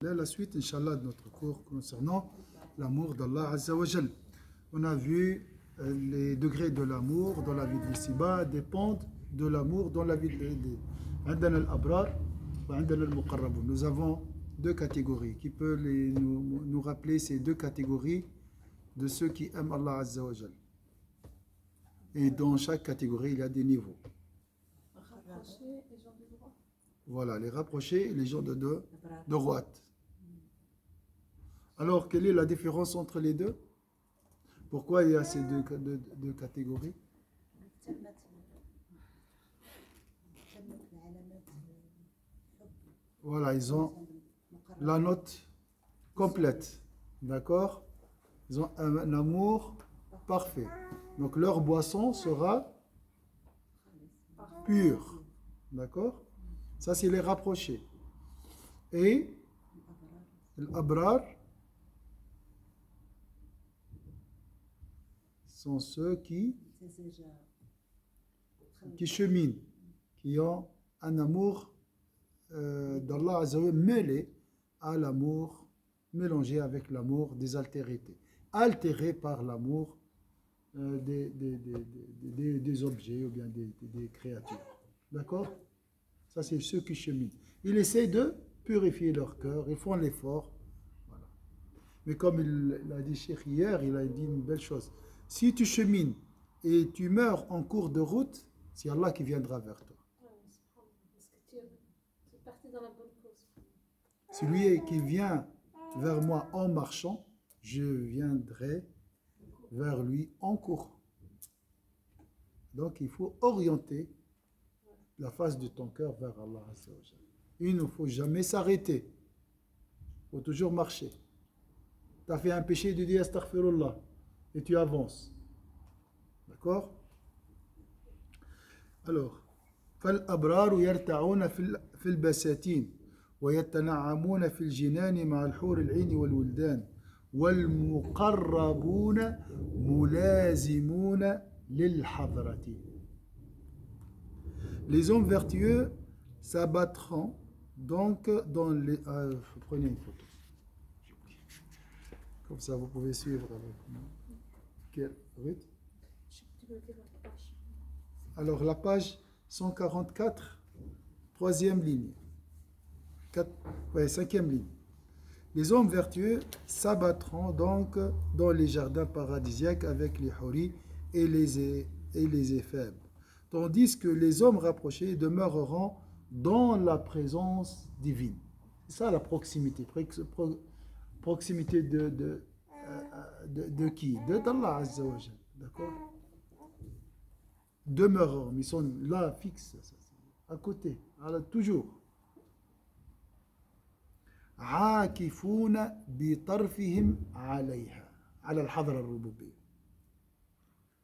Là, la suite, Inch'Allah, de notre cours concernant l'amour d'Allah Azza wa Jal. On a vu les degrés de l'amour dans la vie de l'ici-bas dépendent de l'amour dans la vie de عندنا الأبرار وعندنا المقربون. Nous avons deux catégories qui peuvent nous rappeler ces deux catégories de ceux qui aiment Allah Azza wa Jal. Et dans chaque catégorie, il y a des niveaux. Rapprocher les gens de droite. Voilà, les rapprochés et les gens de droite. Alors, quelle est la différence entre les deux? Pourquoi il y a ces deux catégories? Voilà, ils ont la note complète. D'accord? Ils ont un amour parfait. Donc, leur boisson sera pure. D'accord? Ça, c'est les rapprochés. Et l'abrar sont ceux qui cheminent, qui ont un amour d'Allah Azza wa Jalla mêlé à l'amour, mélangé avec l'amour des altérités, altéré par l'amour des objets ou bien des créatures. D'accord? Ça, c'est ceux qui cheminent. Ils essaient de purifier leur cœur, ils font l'effort. Voilà. Mais comme il a dit Cheikh hier, il a dit une belle chose. Si tu chemines et tu meurs en cours de route, c'est Allah qui viendra vers toi. Parce que tu es parti dans la bonne cause. Celui qui vient vers moi en marchant, je viendrai vers lui en cours. Donc il faut orienter la face de ton cœur vers Allah. Il ne faut jamais s'arrêter. Il faut toujours marcher. Tu as fait un péché, tu dis astaghfirullah et tu avances. D'accord? Alors, فالأبرار يرتعون في البساتين ويتنعمون في الجنان مع الحور العين والولدان والمقربون ملازمون للحضرة. Les hommes vertueux s'abattront donc dans les... prenez une photo. Comme ça, vous pouvez suivre avec moi. Quelle route? Alors, la page 144, troisième ligne. Cinquième ligne. Les hommes vertueux s'abattront donc dans les jardins paradisiaques avec les houris et les éphèbes. Tandis que les hommes rapprochés demeureront dans la présence divine. C'est ça la proximité. Proximité de qui? D'Allah Azza wa Jal. D'accord? Demeureront. Ils sont là, fixes, à côté, toujours. عاكفون بطرفهم عليها على الحضرة الربوبية.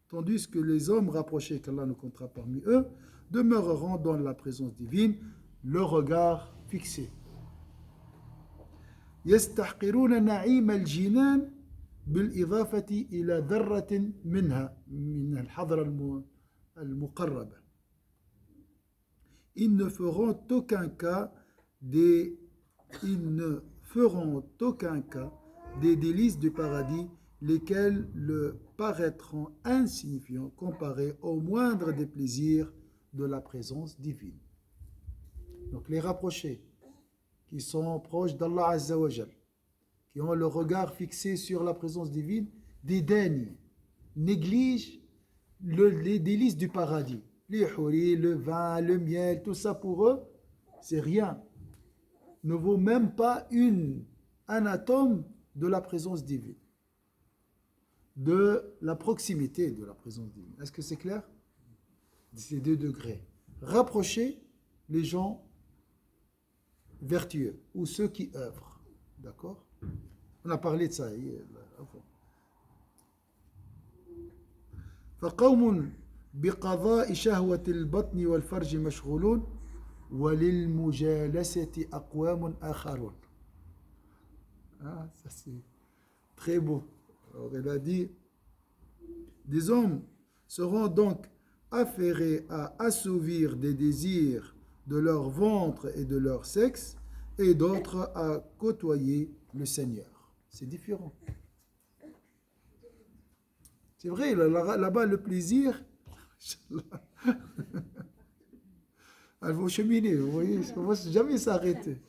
Tandis que les hommes rapprochés qu'Allah nous comptera parmi eux demeureront dans la présence divine, le regard fixé. يستحقرون نعيم الجنان بالإضافة إلى ذرة منها من الحضرة المقربة. Ils ne feront aucun cas des délices du paradis, lesquels le paraîtront insignifiants comparés au moindre des plaisirs de la présence divine. Donc les rapprochés qui sont proches d'Allah Azza wa Jal, qui ont le regard fixé sur la présence divine, dédaignent, négligent les délices du paradis. Les houris, le vin, le miel, tout ça pour eux, c'est rien. Ne vaut même pas un atome de la présence divine, de la proximité de la présence divine. Est-ce que c'est clair? Ces deux degrés. Rapprocher les gens vertueux ou ceux qui œuvrent. D'accord? On a parlé de ça hier. فقوم بقضاء شهوة البطن والفرج مشغولون وللمجالسة أقوام آخرون. Ça c'est très beau. Alors il a dit, des hommes seront donc affairés à assouvir des désirs de leur ventre et de leur sexe, et d'autres à côtoyer le Seigneur. C'est différent. C'est vrai, là-bas, le plaisir, elle va cheminer, vous voyez, ça ne va jamais s'arrêter.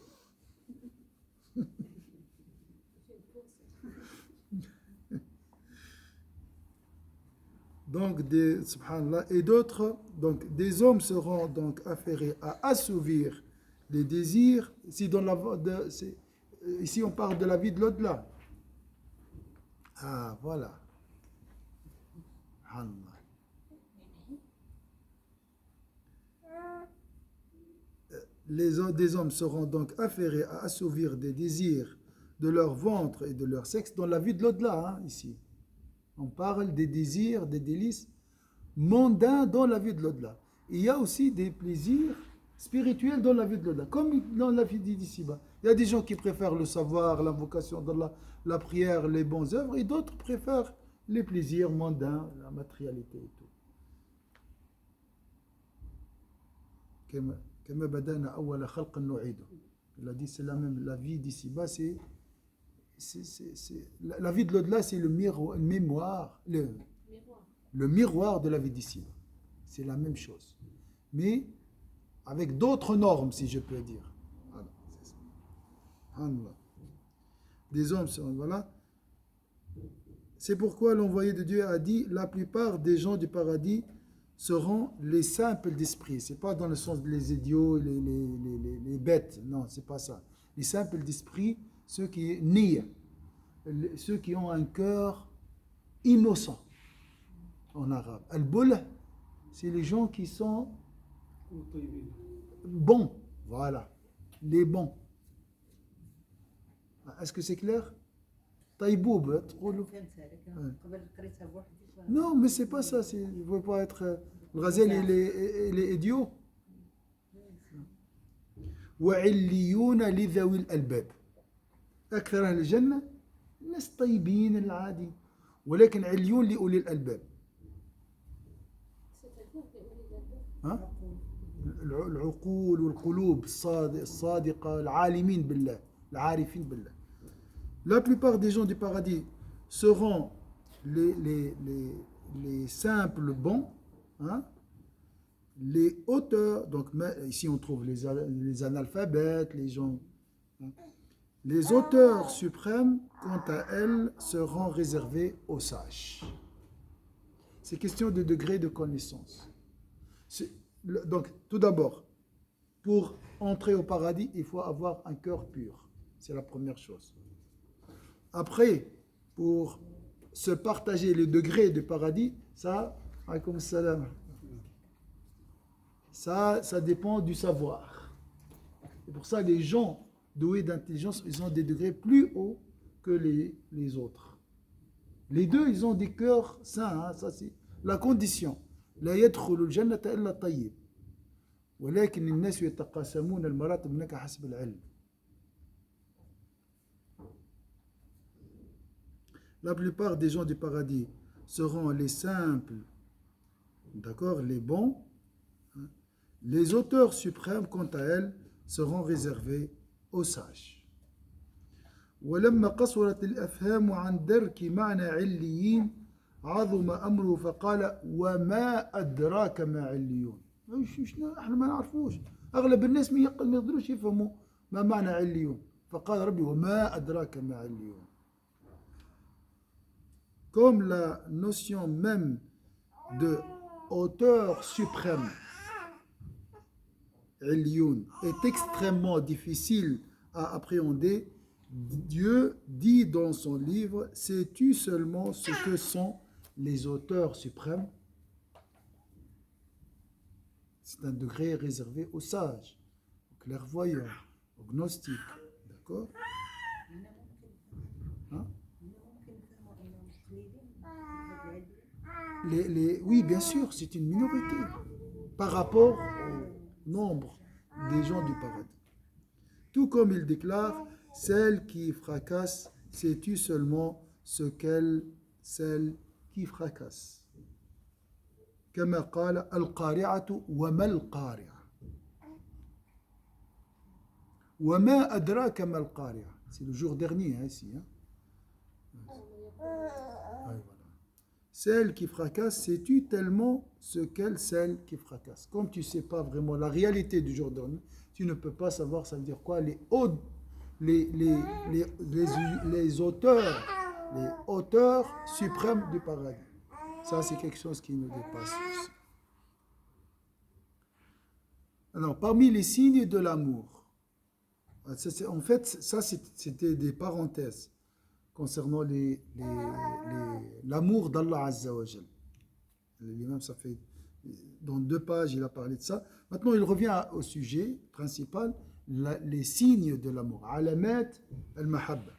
Donc, subhanallah, et d'autres, donc des hommes seront donc affairés à assouvir les désirs. Ici, on parle de la vie de l'au-delà. Ah, voilà. Subhanallah. Des hommes seront donc affairés à assouvir des désirs de leur ventre et de leur sexe dans la vie de l'au-delà, hein, ici. On parle des désirs, des délices mondains dans la vie de l'au-delà. Il y a aussi des plaisirs spirituels dans la vie de l'au-delà, comme dans la vie d'ici-bas. Il y a des gens qui préfèrent le savoir, l'invocation d'Allah, la prière, les bonnes œuvres, et d'autres préfèrent les plaisirs mondains, la matérialité et tout. كما بدأنا أول خلق نعيده. Il a dit c'est la même, la vie d'ici-bas, la vie de l'au-delà, c'est le miroir de la vie d'ici. C'est la même chose. Mais avec d'autres normes, si je peux dire. Voilà, c'est ça. Des hommes, voilà. C'est pourquoi l'envoyé de Dieu a dit la plupart des gens du paradis seront les simples d'esprit. Ce n'est pas dans le sens des idiots, les bêtes. Non, ce n'est pas ça. Les simples d'esprit, ceux qui nient, ceux qui ont un cœur innocent en arabe. Al-Bulah, c'est les gens qui sont bons. Voilà, les bons. Est-ce que c'est clair? Taïboub, non, mais c'est pas ça. Il ne faut pas être Ghazel et les idiots. وعليون لذوي الألباب أكثر أهل الجنة الناس الطيبين العادي ولكن عليون لأولي الألباب ها؟ العقول والقلوب الصادقة العالمين بالله العارفين بالله. La plupart des gens du paradis seront les simples bons, hein? Les auteurs, donc ici on trouve les analphabètes, les gens. Hein? Les auteurs suprêmes, quant à elles, seront réservés aux sages. C'est question de degré de connaissance. Donc, tout d'abord, pour entrer au paradis, il faut avoir un cœur pur. C'est la première chose. Après, pour se partager le degré de paradis, ça dépend du savoir. C'est pour ça que les gens doués d'intelligence, ils ont des degrés plus hauts que les autres. Les deux, ils ont des cœurs sains, hein, ça c'est la condition. لا يدخل الجنة إلا الطيب ولكن الناس يتقاسمون المراتب هناك حسب العلم. La plupart des gens du paradis seront les simples, d'accord, les bons. Les auteurs suprêmes, quant à elles, seront réservés aux sages. ولما قصرت الأفهام عن درك معنى عليين عظم أمره فقال وما أدراك ما عليون. احنا ما نعرفوش. أغلب الناس ما يقدروش يفهموا ما معنى عليون. فقال ربي وما أدراك ما عليون. Comme la notion même de hauteur suprême, Ilyoun, est extrêmement difficile à appréhender, Dieu dit dans son livre, sais-tu seulement ce que sont les auteurs suprêmes? C'est un degré réservé aux sages, aux clairvoyants, aux gnostiques, d'accord? Hein? Oui, bien sûr, c'est une minorité par rapport au nombre des gens du paradis. Tout comme il déclare, celle qui fracasse, sais-tu seulement celle qui fracasse. كما قال القارعة وما القارعة وَمَا أَدْرَاكَ مَا الْقَارِعَةُ. C'est le jour dernier, hein, ici. Hein. Ouais, voilà. Celle qui fracasse, sais-tu tellement ce qu'elle, celle qui fracasse. Comme tu ne sais pas vraiment la réalité du jour dernier, tu ne peux pas savoir, ça veut dire quoi, les auteurs suprêmes du paradis. Ça, c'est quelque chose qui nous dépasse aussi. Alors, parmi les signes de l'amour, en fait, ça, c'était des parenthèses concernant l'amour d'Allah Azza wa Jal. L'imam, ça fait dans 2 pages, il a parlé de ça. Maintenant, il revient au sujet principal, les signes de l'amour. Alamat al-mahabba.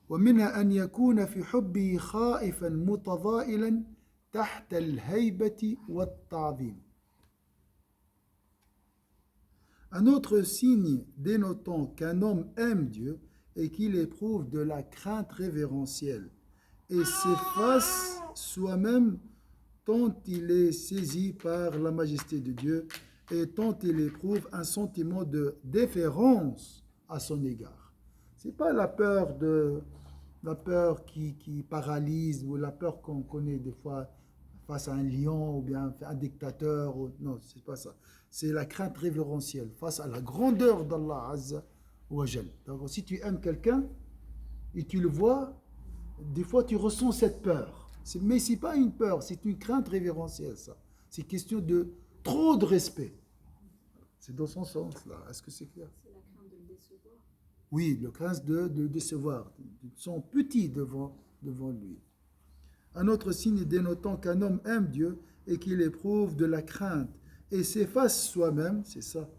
ومنها أن يكون في حبه خائفا متضائلا تحت الهيبة والتعظيم. Un autre signe dénotant qu'un homme aime Dieu est qu'il éprouve de la crainte révérentielle et s'efface soi-même tant il est saisi par la majesté de Dieu et tant il éprouve un sentiment de déférence à son égard. Ce n'est pas la peur qui paralyse ou la peur qu'on connaît des fois face à un lion ou bien un dictateur. Non, ce n'est pas ça. C'est la crainte révérentielle face à la grandeur d'Allah Azza wa Jal. Donc, si tu aimes quelqu'un et tu le vois, des fois tu ressens cette peur. Mais ce n'est pas une peur, c'est une crainte révérentielle, ça. C'est question de trop de respect. C'est dans son sens, là. Est-ce que c'est clair? C'est la crainte de le décevoir. Oui, le crainte de décevoir. Ils sont petits devant lui. Un autre signe dénotant qu'un homme aime Dieu est qu'il éprouve de la crainte et s'efface soi-même, c'est ça,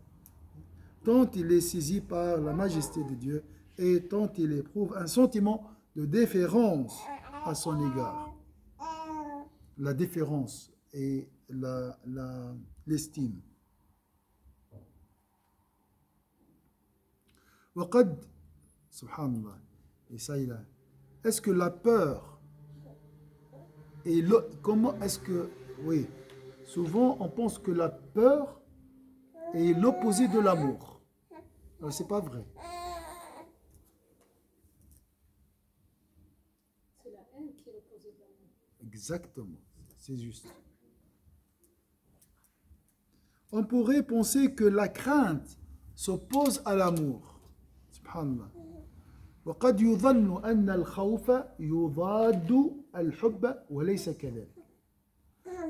tant il est saisi par la majesté de Dieu et tant il éprouve un sentiment de déférence à son égard. La déférence et l'estime. وقد, subhanallah, et ça il a, est-ce que la peur et comment est-ce que, oui, souvent on pense que la peur est l'opposé de l'amour. Alors c'est pas vrai. C'est la haine qui est l'opposé de l'amour. Exactement, c'est juste. On pourrait penser que la crainte s'oppose à l'amour. Subhanallah. وقد يظن أن الخوف يضاد الحب وليس كذلك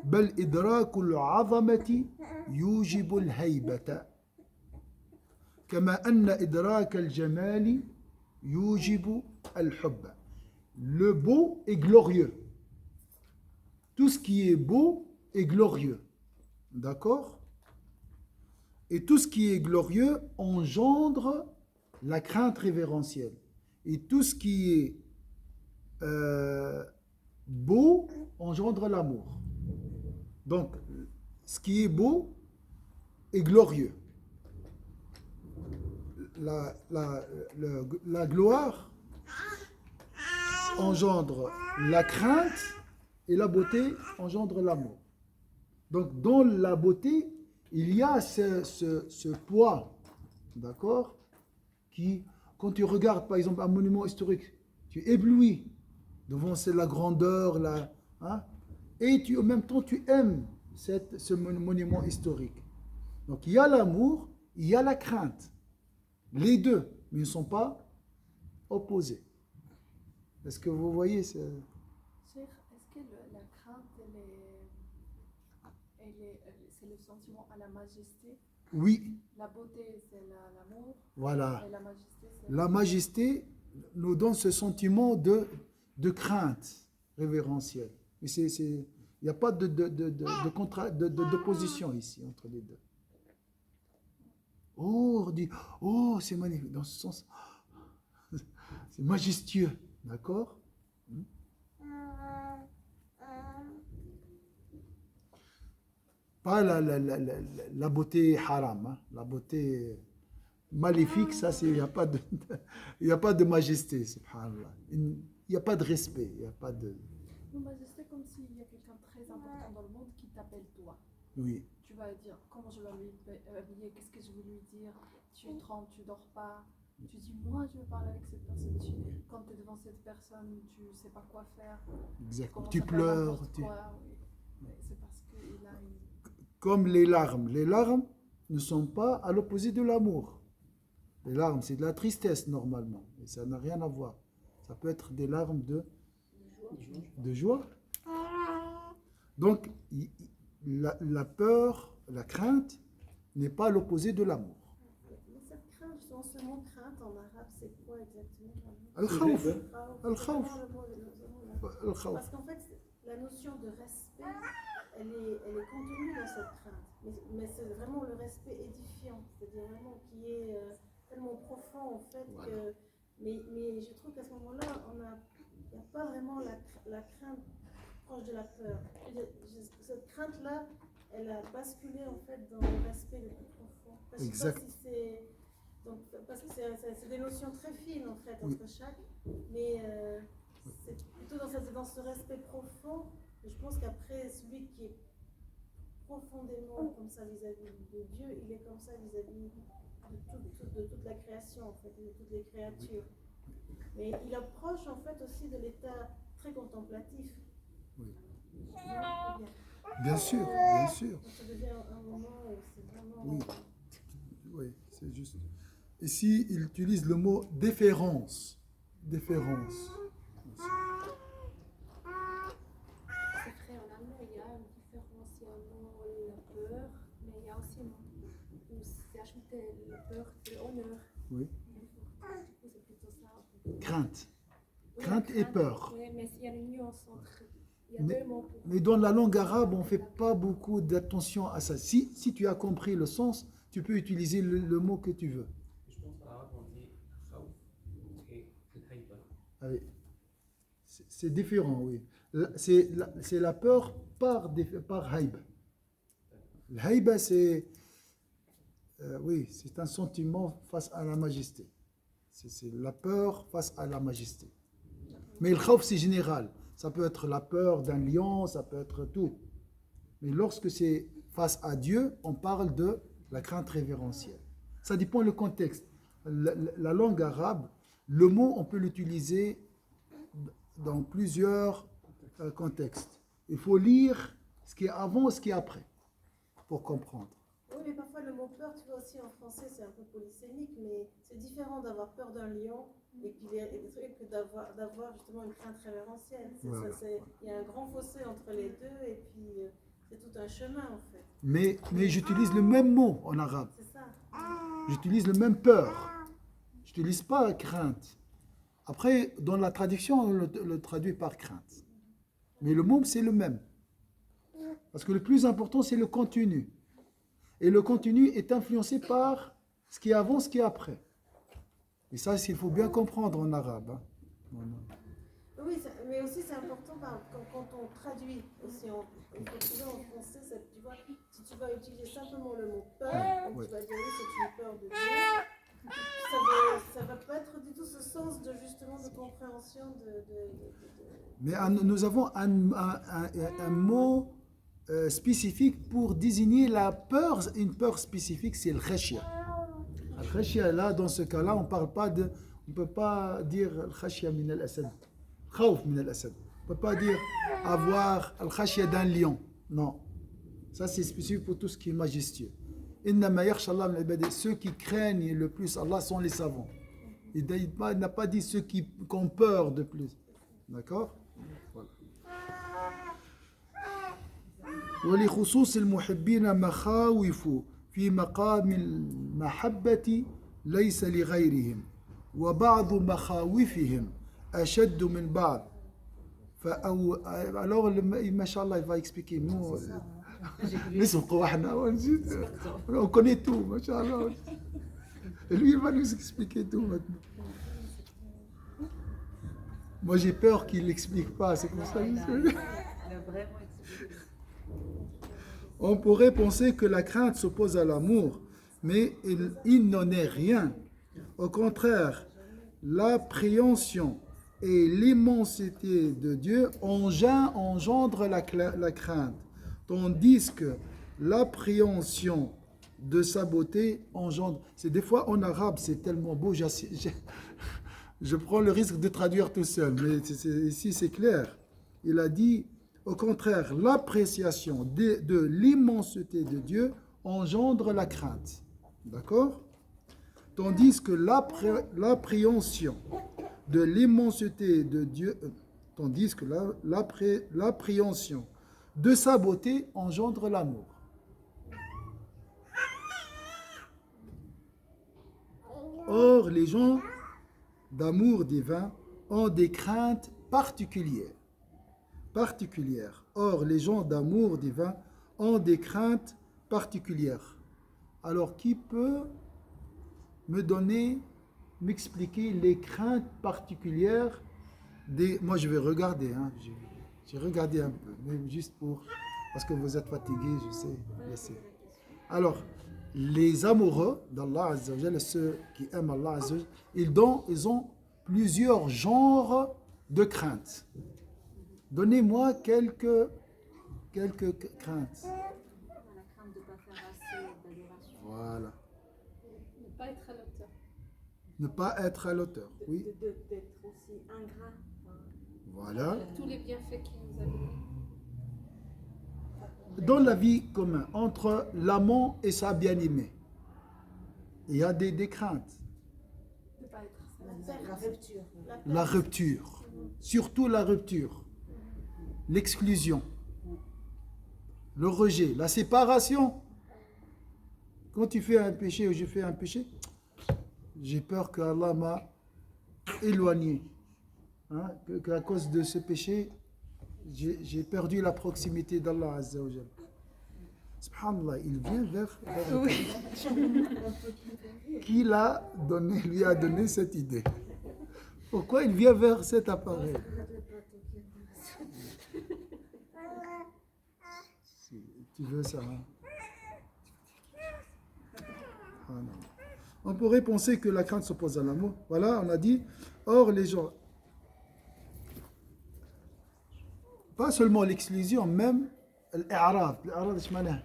بل إدراك العظمة يوجب الهيبة كما أن إدراك الجمال يوجب الحب. Le beau est glorieux. Tout ce qui est beau est glorieux. D'accord? Et tout ce qui est glorieux engendre la crainte révérentielle. Et tout ce qui est beau engendre l'amour. Donc, ce qui est beau est glorieux. La gloire engendre la crainte et la beauté engendre l'amour. Donc, dans la beauté, il y a ce poids, d'accord, qui, quand tu regardes par exemple un monument historique, tu es ébloui devant la grandeur, et en même temps tu aimes ce monument historique. Donc il y a l'amour, il y a la crainte. Les deux, mais ils ne sont pas opposés. Est-ce que vous voyez Cheikh, est-ce que la crainte, c'est le sentiment à la majesté? Oui. La beauté, c'est l'amour. Voilà. Et la majesté, c'est... La majesté nous donne ce sentiment de crainte révérentielle. Mais il n'y a pas d'opposition ici entre les deux. Oh, on dit, oh, c'est magnifique. Dans ce sens, c'est majestueux. D'accord? Pas la beauté haram, hein. La beauté maléfique, ça, il n'y a pas de majesté, subhanallah. Il n'y a pas de respect, il n'y a pas de... Non, majesté, comme s'il y a quelqu'un de très important dans le monde qui t'appelle toi. Oui, Tu vas dire comment je vais m'habiller, qu'est-ce que je vais lui dire. Tu trembles, tu dors pas. Tu dis, moi, je veux parler avec cette personne. Quand tu es devant cette personne, tu sais pas quoi faire. exactement. Commences Tu à faire pleures. n'importe quoi, oui. Mais c'est parce qu'il a une. Comme les larmes. Les larmes ne sont pas à l'opposé de l'amour. Les larmes, c'est de la tristesse normalement. Et ça n'a rien à voir. Ça peut être des larmes de joie. Donc, la peur, la crainte n'est pas l'opposé de l'amour. Mais cette crainte, justement, ce mot crainte en arabe, c'est quoi exactement? Al-khawf. C'est Al-khawf. vraiment le mot, Al-khawf. parce qu'en fait, la notion de respect, elle est contenue dans cette crainte. Mais c'est vraiment le respect édifiant, c'est-à-dire vraiment qui est tellement profond en fait Voilà. que. Mais je trouve qu'à ce moment-là, il n'y a pas vraiment la crainte proche de la peur. Cette crainte-là, elle a basculé en fait dans le respect le plus profond. Parce que je sais pas Exact. si c'est. Donc, parce que c'est des notions très fines en fait Oui. entre chaque, mais c'est plutôt dans ce respect profond. Et je pense qu'après, celui qui est profondément comme ça vis-à-vis de Dieu, il est comme ça vis-à-vis de toute la création en fait, de toutes les créatures. Mais il approche en fait aussi de l'état très contemplatif. Oui. Bien. Bien sûr, bien sûr. Donc, ça devient un moment où c'est vraiment. Oui. Oui, c'est juste. Ici, il utilise le mot déférence. Déférence. C'est vrai, en allemand, il y a une différence. Il y a la peur, mais il y a aussi où c'est ajouté la peur de l'honneur. Oui. Du coup, c'est plutôt ça. Crainte. Oui, Crainte et peur. Oui, mais il y a une nuance entre. Il y a Mais- deux mots pour. Mais dans la langue arabe, on ne fait pas beaucoup d'attention à ça. Si tu as compris le sens, tu peux utiliser le mot que tu veux. Je pense qu'en arabe on dit khawf et al-hayba. Ah oui. C'est différent, oui. C'est la peur par haïb. Le haïba, c'est oui, c'est un sentiment face à la majesté. C'est la peur face à la majesté. Mais le khawf, c'est général. Ça peut être la peur d'un lion, ça peut être tout. Mais lorsque c'est face à Dieu, on parle de la crainte révérentielle. Ça dépend du contexte. La langue arabe, le mot, on peut l'utiliser dans plusieurs contextes. Il faut lire ce qui est avant et ce qui est après pour comprendre. Oui, mais parfois le mot peur, tu vois aussi en français, c'est un peu polysémique, mais c'est différent d'avoir peur d'un lion et puis des trucs que d'avoir justement une crainte révérentielle. Voilà. Il y a un grand fossé entre les deux et puis c'est tout un chemin en fait. Mais j'utilise le même mot en arabe. C'est ça. J'utilise le même peur. Je n'utilise pas crainte. Après, dans la traduction, on le traduit par crainte. Mais le mot, c'est le même. Parce que le plus important, c'est le contenu. Et le contenu est influencé par ce qui est avant, ce qui est après. Et ça, il faut bien comprendre en arabe. Hein. Oui, mais aussi c'est important quand on traduit aussi en français, tu vois, si tu vas utiliser simplement le mot peur, donc Ouais. tu vas dire oui, c'est une peur de Dieu, ça va pas être du tout ce sens de justement de compréhension Mais nous avons un mot spécifique pour désigner la peur, une peur spécifique, c'est le khashia. Le khashia, là, dans ce cas-là, on ne peut pas dire le khashia min al-asad. Khawf min al-asad. On ne peut pas dire avoir le khashia d'un lion. Non. Ça, c'est spécifique pour tout ce qui est majestueux. Innama yakhsha Allah min al-ibad. Ceux qui craignent le plus Allah sont les savants. Il n'a pas dit ceux qui ont peur de plus. D'accord? Voilà. ولخصوص المحبين مخاوف في مقام المحبة ليس لغيرهم وبعض مخاوفهم أشد من بعض alors ما شاء الله il va expliquer nous نسبقوا احنا on connaît tout ما شاء الله et lui il va nous expliquer tout maintenant. Moi j'ai peur qu'il l'explique pas, c'est pour ça que je... On pourrait penser que la crainte s'oppose à l'amour, mais il n'en est rien. Au contraire, l'appréhension et l'immensité de Dieu engendrent la crainte, tandis que l'appréhension de sa beauté engendre. C'est des fois en arabe, c'est tellement beau, je prends le risque de traduire tout seul, mais ici c'est clair. Il a dit, au contraire, l'appréciation de l'immensité de Dieu engendre la crainte. D'accord? Tandis que l'appréhension de l'immensité de Dieu, tandis que l'appréhension de sa beauté engendre l'amour. Or, les gens d'amour divin ont des craintes particulières. Or, les gens d'amour divin ont des craintes particulières. Alors, qui peut m'expliquer les craintes particulières des... Moi, je vais regarder, hein. J'ai regardé un peu, mais juste parce que vous êtes fatigués, je sais. Alors, les amoureux d'Allah Azza wa Jalla, ceux qui aiment Allah Azza wa Jalla, ils ont plusieurs genres de craintes. Donnez-moi quelques craintes. La crainte de ne pas faire assez d'adoration. Voilà. Ne pas être à l'auteur. Ne pas être à l'auteur, oui. D'être aussi ingrat. Voilà. Tous les bienfaits qu'il nous a donnés. Dans la vie commune, entre l'amant et sa bien-aimée, il y a des craintes. De pas être La rupture. La rupture, surtout la rupture, l'exclusion, le rejet, la séparation. Quand tu fais un péché ou je fais un péché, j'ai peur que Allah m'a éloigné. Hein, qu'à cause de ce péché, j'ai perdu la proximité d'Allah Azza wa Jalla. Subhanallah, il vient vers qui lui a donné cette idée. Pourquoi il vient vers cet appareil? Si tu veux ça, hein? On pourrait penser que la crainte s'oppose à l'amour. Voilà, on a dit. Or, les gens, pas seulement l'exclusion, même الإعراض إيش معناه؟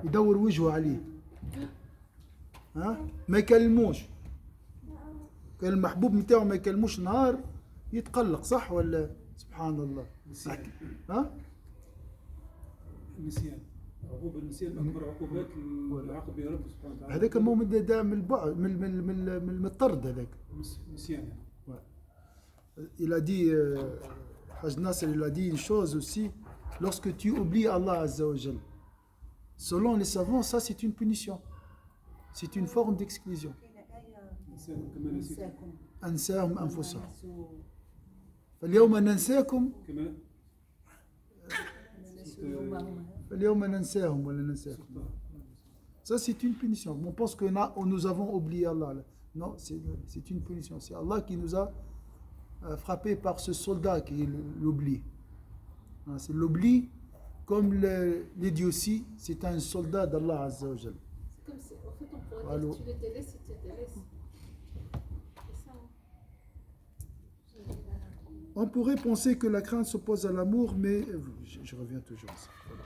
يدور وجهه عليه. ها؟ ما يكلموش. كان المحبوب نتاعو ما يكلموش نهار يتقلق، صح ولا؟ سبحان الله. ها؟ النسيان. عقوبة النسيان أكبر عقوبات العاقب بها رب سبحانه وتعالى. هذاك مو من البعد من الطرد هذاك. نسيان. Il a dit, Haj Nasser, il a dit une chose aussi, lorsque tu oublies Allah Azza wa Jal, selon les savants, ça c'est une punition, c'est une forme d'exclusion. أنساهم أنفسهم فاليوم ننساكم فاليوم ننساهم ولا ننساكم. Ça c'est une punition. On pense que nous avons oublié Allah. Non, c'est une punition. C'est Allah qui nous a frappé par ce soldat qui est l'oubli. C'est l'oubli, comme l'idiotie, c'est un soldat d'Allah Azza wa Jal. C'est comme si, en fait, on pourrait dire que tu les délaisses, tu te délaisses. C'est ça. On pourrait penser que la crainte s'oppose à l'amour, mais je reviens toujours à ça. Voilà.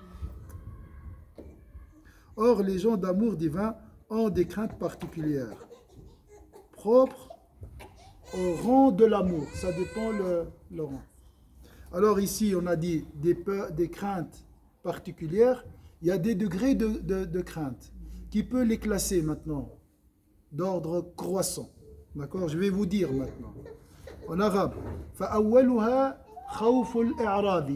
Or, les gens d'amour divin ont des craintes particulières, propres au rang de l'amour. Ça dépend le rang. Alors ici, on a dit des craintes particulières. Il y a des degrés de crainte. Qui peut les classer maintenant d'ordre croissant. D'accord? Je vais vous dire maintenant. En arabe, فأولها خوف الإعراض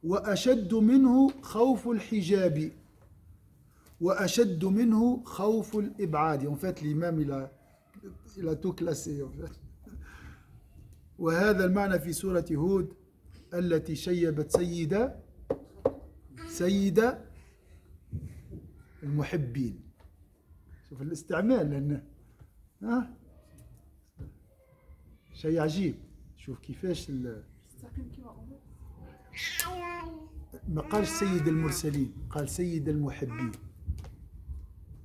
وأشد منه خوف الحجاب وأشد منه خوف الإبعاد. En fait, l'imam il a tout classé. En fait. وهذا المعنى في سورة هود التي شيبت سيدة المحبين. شوف الاستعمال لأنه شيء عجيب. شوف كيفاش ما قالش سيد المرسلين، قال سيد المحبين.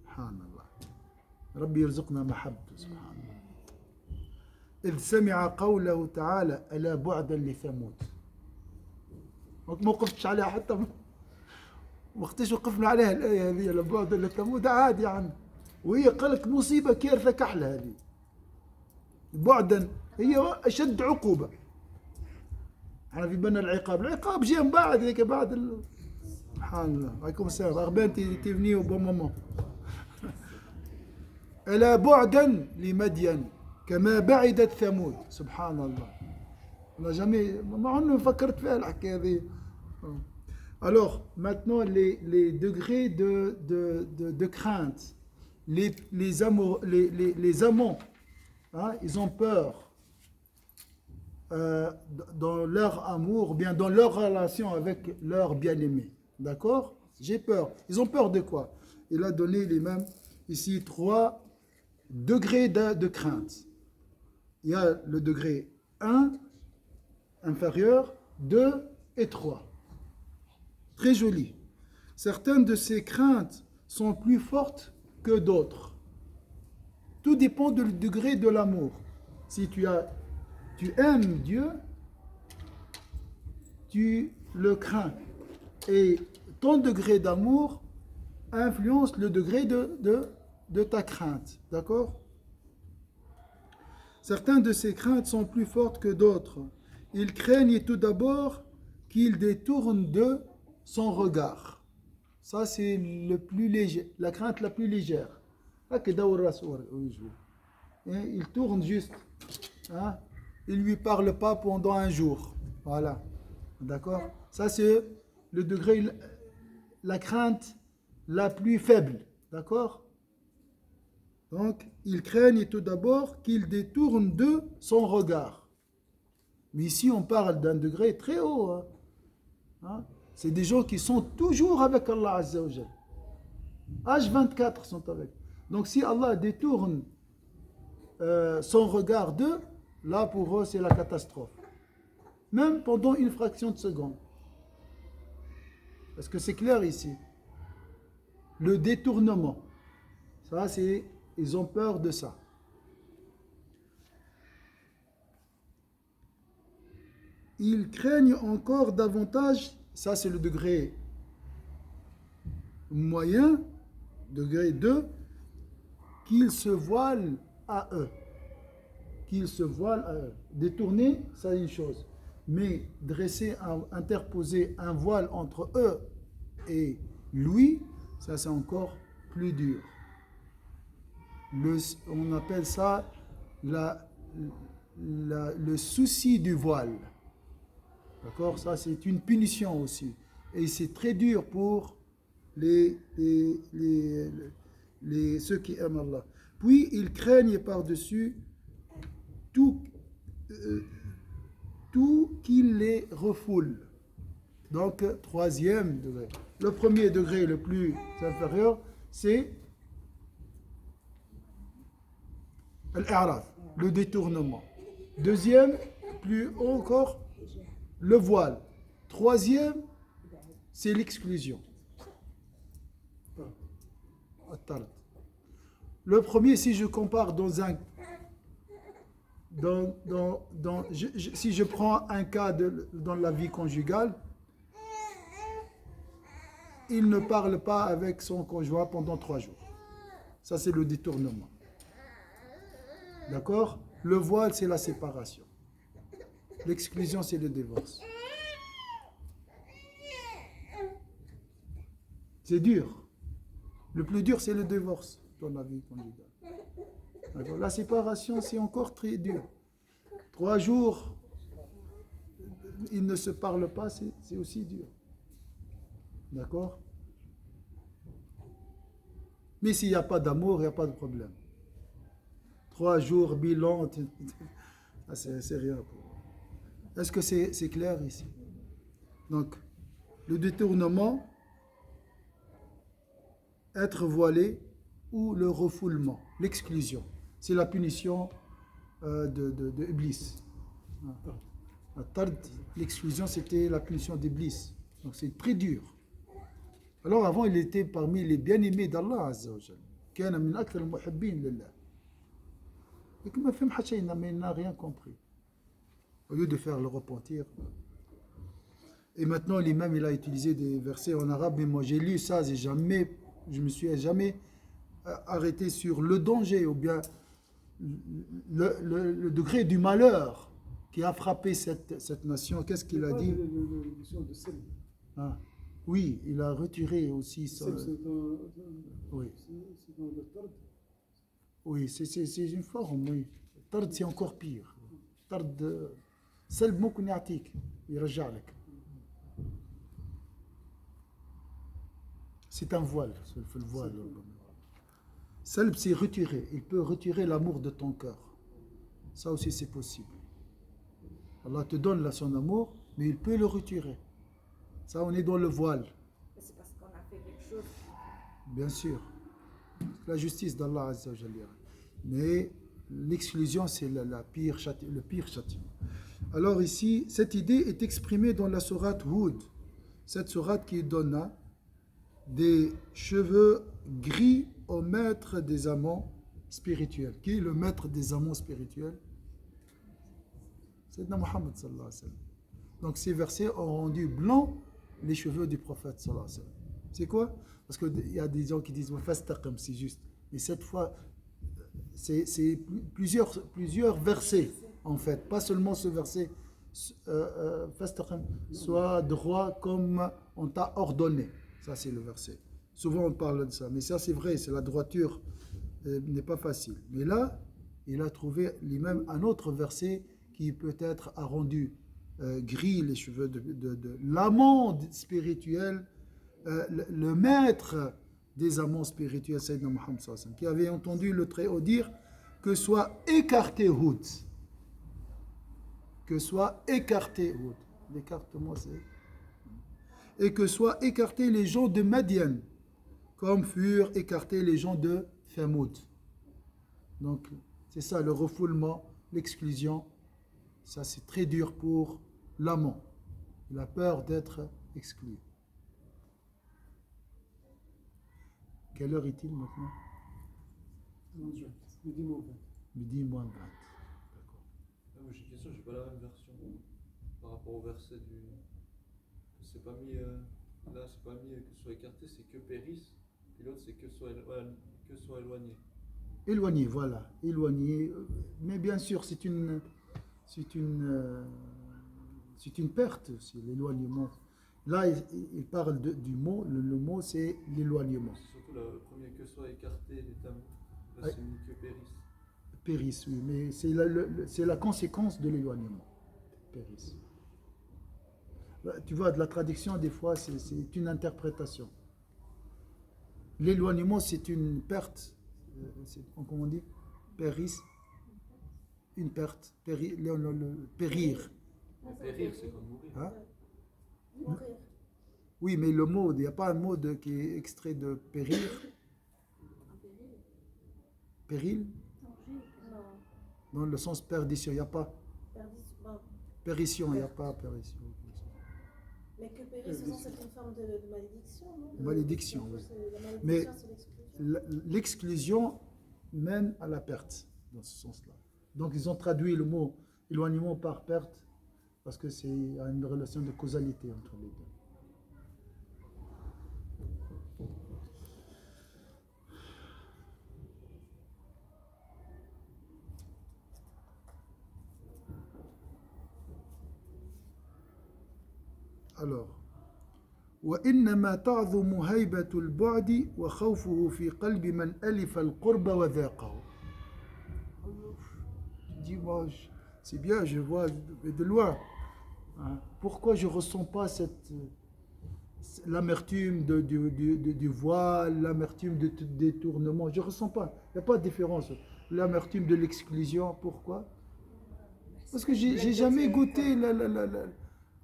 سبحان الله، ربي يرزقنا محبته سبحان الله. إذ سمع قوله تعالى ألا بعدا لثمود. دونك ما وقفتش عليها حتى وقتاش وقفنا عليها الآية هذه لبعد لثمود عادي عنه، وهي قالك مصيبة كارثة كحلة هذه بعدا، هي أشد عقوبة. احنا في بالنا العقاب جاء من بعد هيك بعد سبحان الله. عليكم السلام أغبان تبني وبماما. ألا بعدا لمدين كما بعدت ثمود. سبحان الله. أنا jamais ما عمري فكرت فيها الحكاية هذه. Alors, maintenant, les degrés de crainte, les amants, hein, ils ont peur dans leur amour, bien dans leur relation avec leur bien-aimé. D'accord? J'ai peur. Ils ont peur de quoi? Il a donné les mêmes, ici, 3 degrés de crainte. Il y a le degré 1, inférieur, 2 et 3. Très joli. Certaines de ces craintes sont plus fortes que d'autres. Tout dépend du degré de l'amour. Si tu aimes Dieu, tu le crains. Et ton degré d'amour influence le degré de ta crainte. D'accord? Certaines de ces craintes sont plus fortes que d'autres. Ils craignent tout d'abord qu'il détourne de son regard. Ça, c'est le plus léger, la crainte la plus légère. Il tourne juste. Hein? Il ne lui parle pas pendant un jour. Voilà. D'accord? Ça, c'est le degré, la crainte la plus faible. D'accord? Donc, ils craignent tout d'abord qu'il détourne de son regard. Mais ici, on parle d'un degré très haut. Hein? C'est des gens qui sont toujours avec Allah Azza wa Jal. H24 sont avec. Donc si Allah détourne son regard d'eux, là pour eux c'est la catastrophe. Même pendant une fraction de seconde. Est-ce que c'est clair ici? Le détournement. Ça c'est, ils ont peur de ça. Ils craignent encore davantage. Ça, c'est le degré moyen, degré 2, qu'ils se voilent à eux. Qu'ils se voilent à eux. Détourner, ça c'est une chose. Mais interposer un voile entre eux et lui, ça c'est encore plus dur. On appelle ça le souci du voile. D'accord? Ça, c'est une punition aussi. Et c'est très dur pour ceux qui aiment Allah. Puis, ils craignent par-dessus tout qui les refoule. Donc, 3e degré. Le premier degré, le plus inférieur, c'est l'I'rad, le détournement. 2e, plus haut encore, le voile. 3e, c'est l'exclusion. Le premier, si je compare si je prends un cas dans la vie conjugale, il ne parle pas avec son conjoint pendant 3 jours. Ça, c'est le détournement. D'accord? Le voile, c'est la séparation. L'exclusion, c'est le divorce. C'est dur. Le plus dur, c'est le divorce dans la vie conjugale. D'accord? La séparation, c'est encore très dur. 3 jours, ils ne se parlent pas, c'est aussi dur. D'accord? Mais s'il n'y a pas d'amour, il n'y a pas de problème. 3 jours, bilan, c'est rien. Est-ce que c'est clair ici? Donc, le détournement, être voilé ou le refoulement, l'exclusion. C'est la punition de Iblis. L'exclusion, c'était la punition d'Iblis. Donc, c'est très dur. Alors, avant, il était parmi les bien-aimés d'Allah Azza wa Jal. كان من أكثر المحبين لله. Et comme il n'a rien compris. Au lieu de faire le repentir. Et maintenant, l'imam, il a utilisé des versets en arabe, mais moi j'ai lu ça, je me suis jamais arrêté sur le danger ou bien le degré du malheur qui a frappé cette nation. Qu'est-ce qu'il a dit? L'édition de Sel. Ah, oui, il a retiré aussi ça. Oui, C'est dans le Tard. oui, c'est une forme, oui. Tard, c'est encore pire. Tard, سلب ممكن يعطيك يرجع لك. C'est un voile, c'est le voile. Salb, c'est retirer. Il peut retirer l'amour de ton cœur. Ça aussi, c'est possible. Allah te donne là son amour, mais il peut le retirer. Ça, on est dans le voile. Mais c'est parce qu'on a fait quelque chose. Bien sûr. La justice d'Allah Azza wa Jalla. Mais l'exclusion, c'est le pire châtiment. Alors ici, cette idée est exprimée dans la sourate Hud. Cette sourate qui donne des cheveux gris au maître des amants spirituels. Qui est le maître des amants spirituels? C'est Muhammad sallallahu alayhi wa sallam. Donc ces versets ont rendu blancs les cheveux du prophète sallallahu alayhi wa sallam. C'est quoi? Parce qu'il y a des gens qui disent fastaqim, c'est juste. Mais cette fois, c'est plusieurs versets en fait. Pas seulement ce verset fastaqim, sois droit comme on t'a ordonné. Ça, c'est le verset. Souvent, on parle de ça. Mais ça, c'est vrai, c'est la droiture n'est pas facile. Mais là, il a trouvé lui-même un autre verset qui peut-être a rendu gris les cheveux de l'amant spirituel, le maître des amants spirituels, Sayyidina Muhammad sallallahu alayhi wa sallam, qui avait entendu le Très-Haut dire que soit écarté Hud. Que soit écarté Hud. L'écartement, c'est... Et que soient écartés les gens de Madian, comme furent écartés les gens de Thamoud. Donc, c'est ça, le refoulement, l'exclusion. Ça, c'est très dur pour l'amant. Il a peur d'être exclu. Quelle heure est-il maintenant? Midi moins 20. Midi moins 20. Ah, moi j'ai une question, j'ai pas la même version par rapport au verset du. C'est pas mis. Là, c'est pas mis que soit écarté, c'est que périsse. Puis l'autre, c'est que soit éloigné. Éloigné, voilà. Éloigné. Mais bien sûr, c'est une perte, c'est l'éloignement. Là, il parle du mot. Le mot, c'est l'éloignement. C'est surtout le premier que soit écarté, les tam. Là, c'est mis que périsse. Périsse, oui, mais c'est la conséquence de l'éloignement. Périsse. Tu vois, de la traduction, des fois, c'est une interprétation. L'éloignement, c'est une perte. Comment on dit? Périsse. Une perte. Périr. Périr, c'est comme mourir. Hein? Mourir. Oui, mais le mot, il n'y a pas un mot qui est extrait de périr. Péril? Dans le sens perdition, il n'y a pas. Pérition, il n'y a pas pérition. Mais que périssement, c'est une forme de malédiction, non? Malédiction, oui. La malédiction, Mais c'est l'exclusion. l'exclusion mène à la perte, dans ce sens-là. Donc, ils ont traduit le mot éloignement par perte, parce que c'est une relation de causalité entre les deux. Alors, وإنما تعظم هيبة البعد وخوفه في قلب من ألف القرب وذاقه. Tu dis, moi, c'est bien, je vois de loin. Hein, pourquoi je ne ressens pas l'amertume du voile, l'amertume du détournement? Je ne ressens pas. Il n'y a pas de différence. L'amertume de l'exclusion, pourquoi? Parce que je n'ai jamais goûté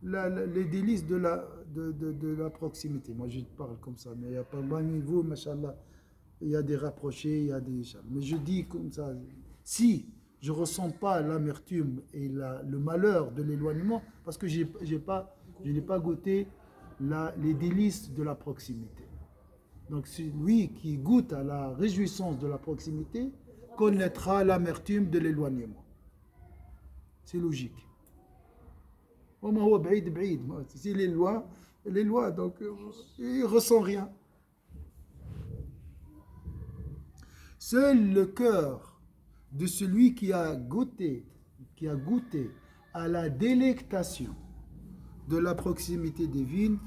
les délices de la proximité. Moi, je parle comme ça, mais il n'y a pas parmi vous, machallah, il y a des rapprochés, il y a des... Mais je dis comme ça, si je ne ressens pas l'amertume et le malheur de l'éloignement, parce que je n'ai pas goûté les délices de la proximité. Donc, celui qui goûte à la réjouissance de la proximité connaîtra l'amertume de l'éloignement. C'est logique. وما هو بعيد بعيد. S'il est loin, il est loin, donc il ne ressent rien. Seul le cœur de celui qui a goûté à la délectation de la proximité divine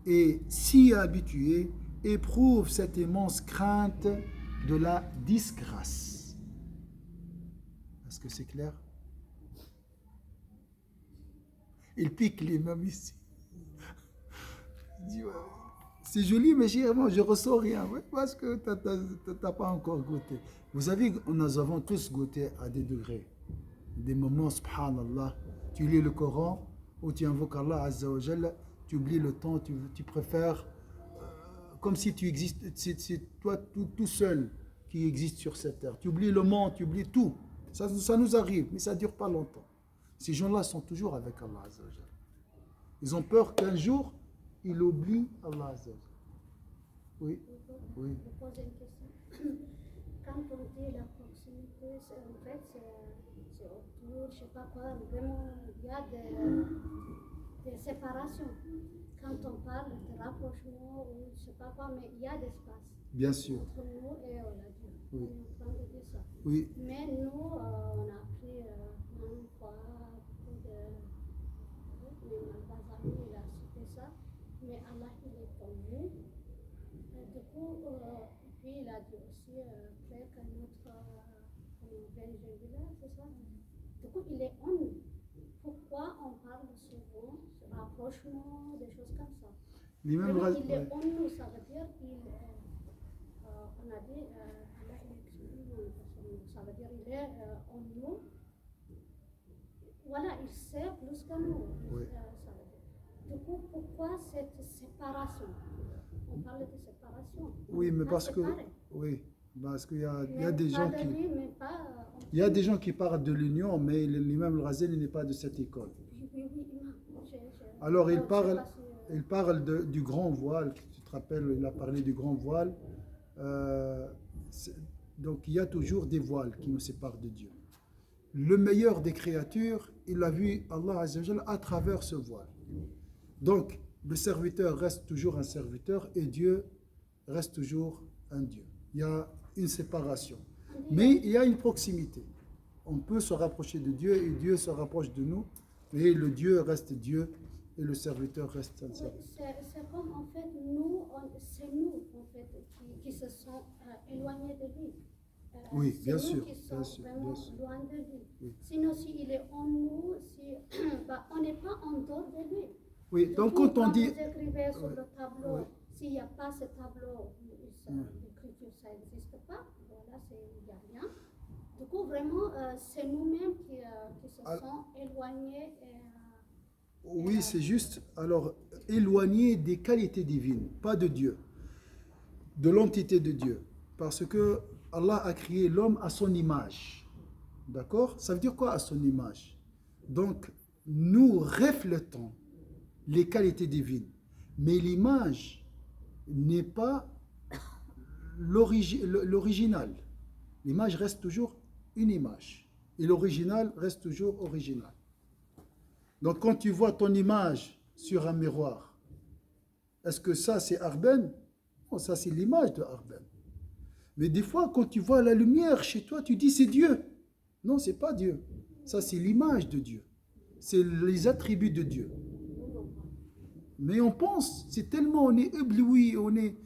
et si habitué éprouve cette immense crainte de la disgrâce. Est-ce que c'est clair? Il pique l'imam ici. Il dit, ouais, c'est joli, mais moi je ressens rien. Ouais, parce que tu n'as pas encore goûté. Vous savez, nous avons tous goûté à des degrés. Des moments, subhanallah, tu lis le Coran ou tu invoques Allah Azza wa Jalla, tu oublies le temps, tu préfères, comme si tu existes, c'est toi tout seul qui existe sur cette terre. Tu oublies le monde, tu oublies tout. Ça nous arrive, mais ça ne dure pas longtemps. Ces gens-là sont toujours avec Allah Azza wa Jalla. Ils ont peur qu'un jour, ils oublient Allah Azza wa Jalla. Oui, oui. Je pose une question. Quand on dit la proximité, en fait, c'est autour, je ne sais pas quoi, vraiment, il y a des séparations. Quand on parle de rapprochement ou je ne sais pas quoi, mais il y a des espaces. Bien sûr. Entre nous et Dieu. Oui. On est en train de dire ça. Oui. Mais nous, on a appris une fois, beaucoup de. Même Al-Bazali, il a cité ça. Mais Allah, il est comme nous. Du coup, puis il a dit aussi après que notre Benjamila, c'est ça? Du coup, il est en nous. Pourquoi on parle souvent de rapprochement, des choses comme ça? Vraiment, il est en nous, ça veut dire on a dit Allah il est ça veut dire il est en nous. Voilà, il sait plus que nous. Oui. Ça veut dire. Du coup, pourquoi cette séparation? On parle de séparation. Oui, mais parce que il y a des gens qui il y a des gens qui parlent de l'union, mais l'imam Al-Ghazali n'est pas de cette école. Alors il parle du grand voile. Tu te rappelles, il a parlé du grand voile. Donc il y a toujours des voiles qui nous séparent de Dieu. Le meilleur des créatures, il a vu Allah Azza wa Jalla à travers ce voile. Donc le serviteur reste toujours un serviteur et Dieu reste toujours un Dieu. Il y a une séparation. Mais il y a une proximité. On peut se rapprocher de Dieu et Dieu se rapproche de nous. Et le Dieu reste Dieu et le serviteur reste un serviteur. C'est comme en fait, nous, c'est nous en fait, qui se sont éloignés de lui. Oui, bien sûr. Qui sont Bien sûr, vraiment bien sûr. loin de lui. Oui. Sinon, s'il est en nous, on n'est pas en dehors de lui. Oui, donc quand on dit... Vous écrivez sur le tableau, Oui. s'il n'y a pas ce tableau, l'écriture, ça n'existe pas. Voilà, il n'y a rien. Du coup, vraiment, c'est nous-mêmes qui se sont éloignés. Oui, c'est juste, alors, éloigné des qualités divines, pas de Dieu, de l'entité de Dieu. Parce que Allah a créé l'homme à son image. D'accord? Ça veut dire quoi à son image? Donc, nous reflétons les qualités divines. Mais l'image n'est pas l'original. L'image reste toujours une image. Et l'original reste toujours original. Donc quand tu vois ton image sur un miroir, est-ce que ça c'est Arben? Non, ça c'est l'image de Arben. Mais des fois quand tu vois la lumière chez toi, tu dis c'est Dieu. Non, c'est pas Dieu. Ça c'est l'image de Dieu. C'est les attributs de Dieu. Mais on pense, c'est tellement, on est ébloui, on est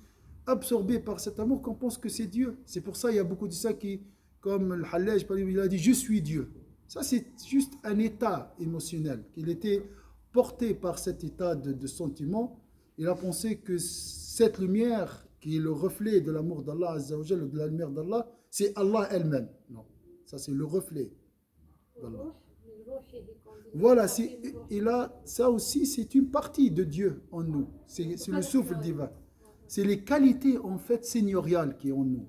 absorbé par cet amour qu'on pense que c'est Dieu. C'est pour ça qu'il y a beaucoup de ça qui, comme le Hallaj, il a dit je suis Dieu. Ça c'est juste un état émotionnel. Il était porté par cet état de sentiment. Il a pensé que cette lumière qui est le reflet de l'amour d'Allah Azza wa Jalla, de la lumière d'Allah, c'est Allah elle-même. Non, ça c'est le reflet d'Allah. Voilà, ça aussi c'est une partie de Dieu en nous. C'est le souffle divin. C'est les qualités en fait seigneuriales qui est en nous.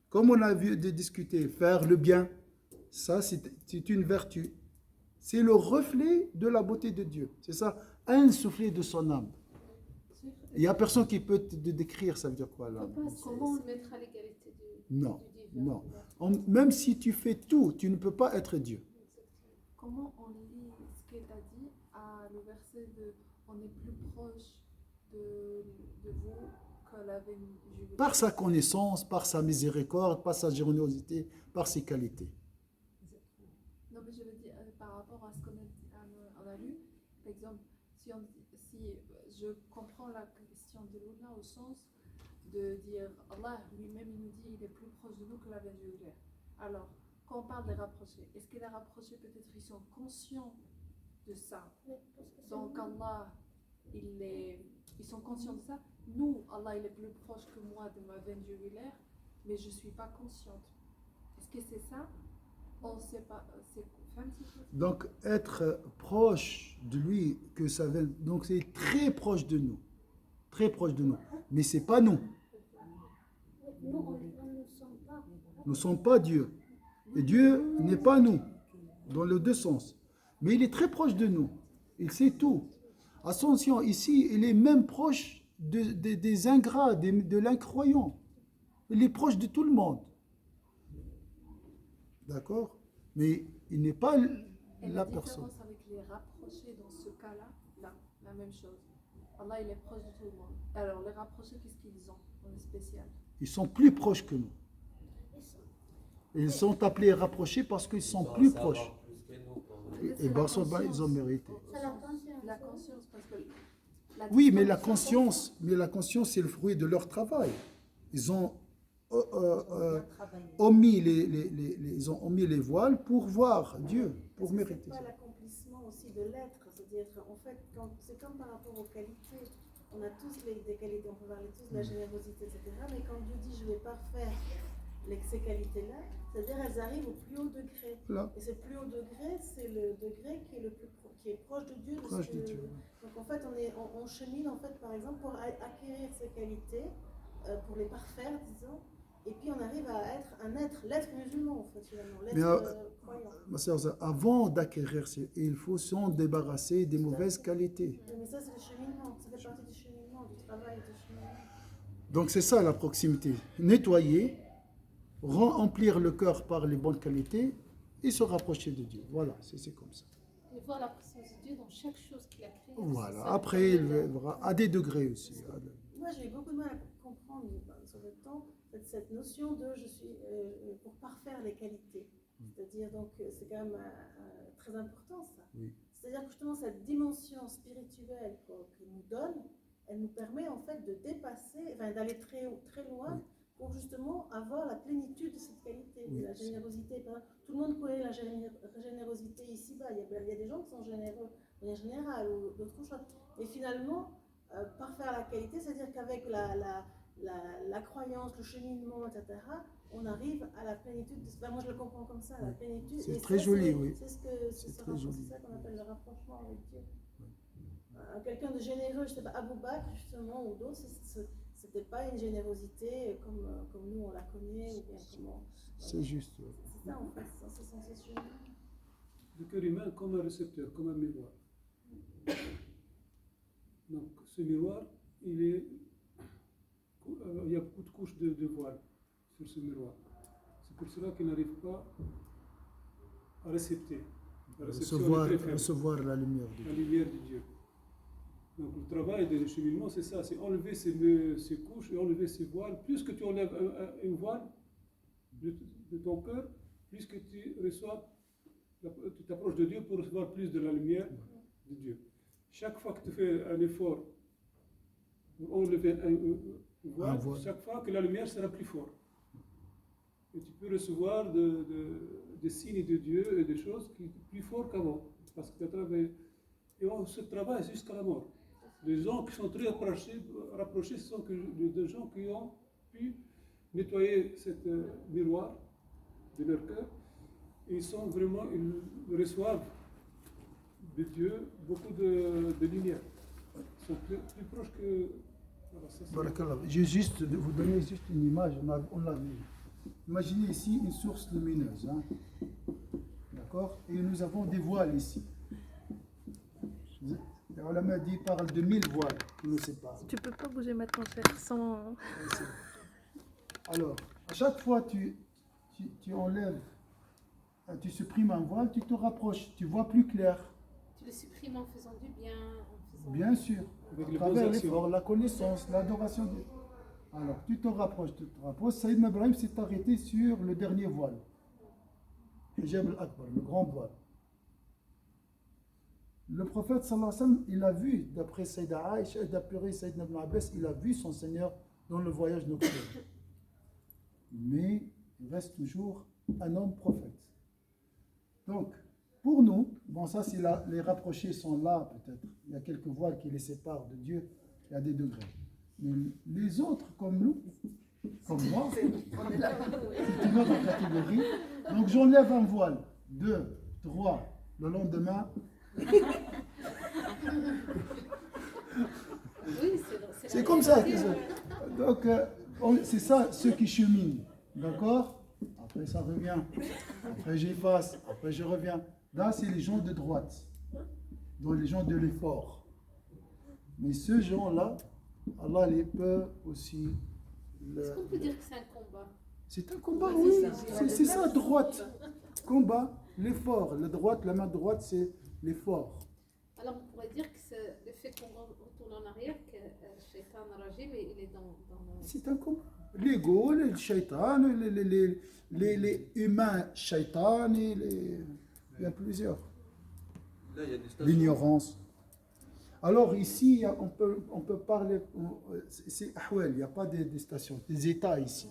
Comme on a vu de discuter, faire le bien, ça c'est une vertu. C'est le reflet de la beauté de Dieu. C'est ça, un soufflet de son âme. Il n'y a personne qui peut te décrire, ça veut dire quoi là? Comment se mettre à l'égalité du Non, divin? non. Même si tu fais tout, tu ne peux pas être Dieu. Comment on lit ce qu'il a dit le verset de on est plus proche de vous que la veine jugulaire. Par sa connaissance, par sa miséricorde, par sa générosité, par ses qualités. Non, mais je veux dire, par rapport à ce on a lu, par exemple, si je comprends la question de Luna au sens de dire Allah lui-même il nous dit il est plus proche de nous que la veine jugulaire. Alors, quand on parle des rapprochés, est-ce que les rapprochés peut-être ils sont conscients de ça? Donc Allah, ils sont conscients de ça. Nous, Allah il est plus proche que moi de ma veine jugulaire, mais je ne suis pas consciente. Est-ce que c'est ça? On ne sait pas. Donc, être proche de lui, que ça vienne, donc c'est très proche de nous. Très proche de nous. Mais ce n'est pas nous. Nous, on ne sommes pas. Nous ne sommes pas Dieu. Et Dieu n'est pas nous, dans les deux sens. Mais il est très proche de nous. Il sait tout. Attention, ici, il est même proche des ingrats, de l'incroyant. Il est proche de tout le monde. D'accord? Mais il n'est pas la personne. La différence avec les rapprochés dans ce cas-là, la même chose. Allah, il est proche de tout le monde. Alors, les rapprochés, qu'est-ce qu'ils ont en spécial? Ils sont plus proches que nous. Ils sont appelés rapprochés parce qu'ils sont plus proches. Et Barcelone, ils ont mérité. La conscience, parce que... Oui, mais la conscience, c'est le fruit de leur travail. Ils ont omis ils ont omis les voiles pour voir Dieu, pour mériter. C'est pas l'accomplissement aussi de l'être, c'est-à-dire en fait, c'est comme par rapport aux qualités. On a tous des qualités, on peut parler tous de la générosité, etc. Mais quand Dieu dit je vais parfaire ces qualités-là, c'est-à-dire elles arrivent au plus haut degré. Là. Et ce plus haut degré, c'est le degré qui est proche de Dieu. Donc en fait, on chemine en fait, par exemple, pour acquérir ces qualités, pour les parfaire, disons. Et puis on arrive à être l'être musulman, en fait, finalement, l'être croyant. Ma sœur, avant d'acquérir, il faut s'en débarrasser des mauvaises qualités. Mais ça, c'est le cheminement, ça fait partie du cheminement, du travail du cheminement. Donc c'est ça la proximité. Nettoyer, remplir le cœur par les bonnes qualités et se rapprocher de Dieu. Voilà, c'est comme ça. Et voir la présence de Dieu dans chaque chose qu'il a créée. Voilà, après il verra à des degrés aussi. Moi, j'ai eu beaucoup de mal à comprendre sur le temps cette notion de je suis pour parfaire les qualités. C'est-à-dire, donc, c'est quand même très important ça. Oui. C'est-à-dire que justement, cette dimension spirituelle qu'il nous donne, elle nous permet en fait de dépasser, enfin, d'aller très loin pour justement avoir la plénitude de cette qualité, de la générosité. Tout le monde connaît la générosité ici-bas. Il y a des gens qui sont généreux de manière générale ou d'autres choses. Et finalement, parfaire la qualité, c'est-à-dire qu'avec la croyance, le cheminement, etc., on arrive à la plénitude. Moi, je le comprends comme ça, la plénitude. C'est très joli, oui. C'est ça qu'on appelle le rapprochement avec Dieu. Quelqu'un de généreux, je ne sais pas, Abou Bakr, justement, ou d'autres, c'était pas une générosité comme nous, on la connaît, ou bien comment... C'est juste. C'est ça, en fait, c'est censé se cheminer. Le cœur humain comme un récepteur, comme un miroir. Donc, ce miroir, il y a beaucoup de couches de voile sur ce miroir. C'est pour cela qu'il n'arrive pas à recevoir la lumière de Dieu. La lumière de Dieu. Donc, le travail de cheminement, c'est ça, c'est enlever ces couches et enlever ces voiles. Plus que tu enlèves une voile de ton cœur, plus que tu t'approches de Dieu pour recevoir plus de la lumière de Dieu. Chaque fois que tu fais un effort pour enlever une voile, chaque fois que la lumière sera plus forte. Et tu peux recevoir des signes de Dieu et des choses qui sont plus fortes qu'avant. Parce que tu as travaillé. Et on se travaille jusqu'à la mort. Les gens qui sont très rapprochés, ce sont des gens qui ont pu nettoyer ce miroir de leur cœur. Et ils reçoivent de Dieu beaucoup de lumière. Ils sont plus proches que... Voilà, je vais juste vous donner juste une image, on l'a vu. Imaginez ici une source lumineuse. Hein. D'accord? Et nous avons des voiles ici. On m'a dit parle de 1000 voiles qui nous séparent. Tu peux pas bouger maintenant, sans... Alors, à chaque fois tu enlèves, tu supprimes un voile, tu te rapproches, tu vois plus clair. Tu le supprimes en faisant du bien, en faisant... Bien sûr, Avec à les travers bonnes actions. l'effort, la connaissance, l'adoration. Alors, tu te rapproches. Sayyidina Ibrahim s'est arrêté sur le dernier voile. Hijab al-Akbar, le grand voile. Le prophète sallallahu alayhi wa sallam, il a vu, d'après Sayyida Aïcha, d'après Sayyidina Ibn Abbas, il a vu son Seigneur dans le voyage nocturne. Mais il reste toujours un homme prophète. Donc, pour nous, bon ça c'est là, les rapprochés sont là peut-être. Il y a quelques voiles qui les séparent de Dieu, il y a des degrés. Mais les autres, comme nous, comme moi, c'est une autre catégorie. Donc j'enlève un voile, 2, 3, le lendemain. Oui, C'est comme ça. Donc c'est ça ceux qui cheminent. D'accord? Après ça revient. Après j'efface. Après je reviens. Là c'est les gens de droite. Donc les gens de l'effort. Mais ceux gens-là, Allah les peut aussi. Est-ce qu'on peut dire que c'est un combat? C'est un combat, oui. C'est ça, droite. Combat, l'effort. La droite, la main droite, c'est l'effort. Alors on pourrait dire que c'est le fait qu'on retourne en arrière, que Shaitan Rajim, il est dans le... C'est un combat. L'ego, le shaitan, les humains shaitan, il y a plusieurs. Là, il y a des stations. L'ignorance. Alors ici, on peut parler, c'est ahwal, il n'y a pas des stations, des états ici.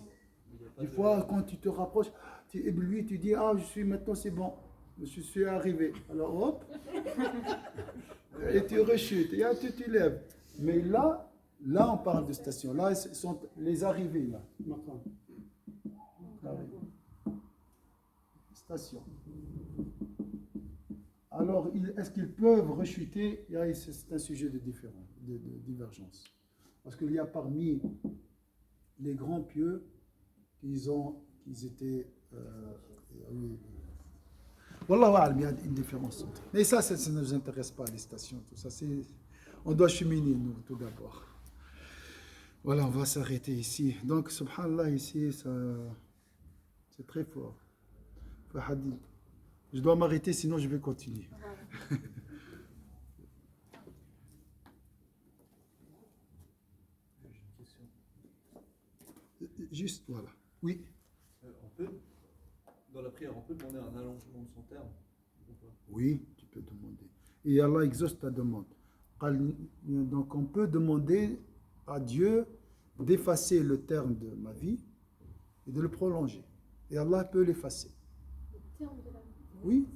Des fois, quand tu te rapproches, lui, tu dis, ah, je suis maintenant, c'est bon, je suis arrivé. Alors hop, et tu rechutes, et tu t'élèves. Mais là, on parle de stations. Là, ce sont les arrivées, là. Station. Alors, est-ce qu'ils peuvent rechuter? C'est un sujet de divergence. Parce qu'il y a parmi les grands pieux qu'ils étaient... Wallahu a'lam, il y a une différence. Mais ça ne nous intéresse pas, les stations, tout ça. On doit cheminer, nous, tout d'abord. Voilà, on va s'arrêter ici. Donc, subhanallah, ici, c'est très fort. Hadith. Je dois m'arrêter, sinon je vais continuer. J'ai une question. Juste, voilà. Oui. Dans la prière, on peut demander un allongement de son terme ou pas? Oui, tu peux demander. Et Allah exauce ta demande. Donc on peut demander à Dieu d'effacer le terme de ma vie et de le prolonger. Et Allah peut l'effacer. Le terme de la vie. Oui.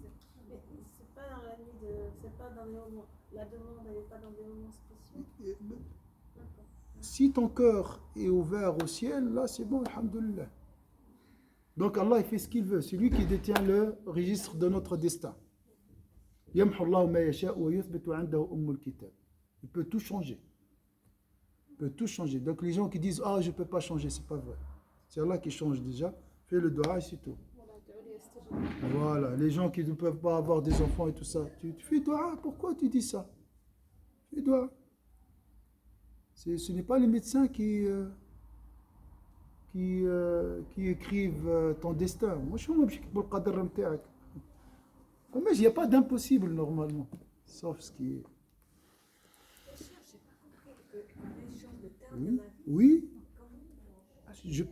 Mais c'est pas dans la nuit de. C'est pas dans les moments. La demande, elle n'est pas dans des moments spéciaux. D'accord. Si ton cœur est ouvert au ciel, là c'est bon, alhamdoulilah. Donc Allah il fait ce qu'il veut. C'est lui qui détient le registre de notre destin. Yamhu Allahu ma yasha wa yuthbitu 'indahu ummul kitab. Il peut tout changer. Il peut tout changer. Donc les gens qui disent ah je peux pas changer, c'est pas vrai. C'est Allah qui change déjà. Fais le dua et c'est tout. Voilà, les gens qui ne peuvent pas avoir des enfants et tout ça, tu fais dua, pourquoi tu dis ça? Fais dua. Ce n'est pas les médecins qui écrivent ton destin. Moi, je suis mais il n'y a pas d'impossible normalement, sauf ce qui est. Oui, oui. Je